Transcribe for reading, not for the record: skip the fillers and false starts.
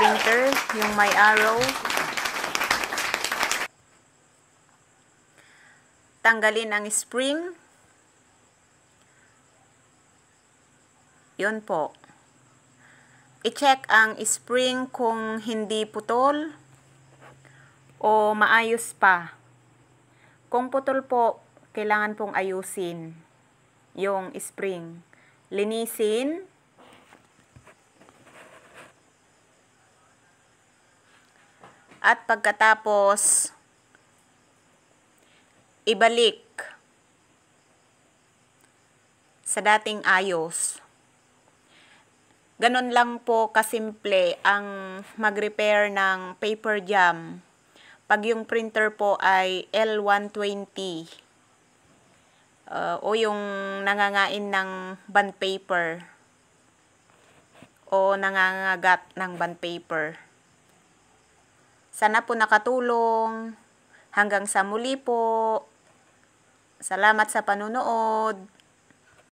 printer, yung may arrow. Tanggalin ang spring. Yun po. I-check ang spring kung hindi putol o maayos pa. Kung putol po, kailangan pong ayusin yung spring. Linisin. At pagkatapos, ibalik sa dating ayos. Ganon lang po kasimple ang mag-repair ng paper jam. Pag yung printer po ay L120 o yung nangangain ng bond paper o nangangagat ng bond paper. Sana po nakatulong. Hanggang sa muli po. Salamat sa panunood.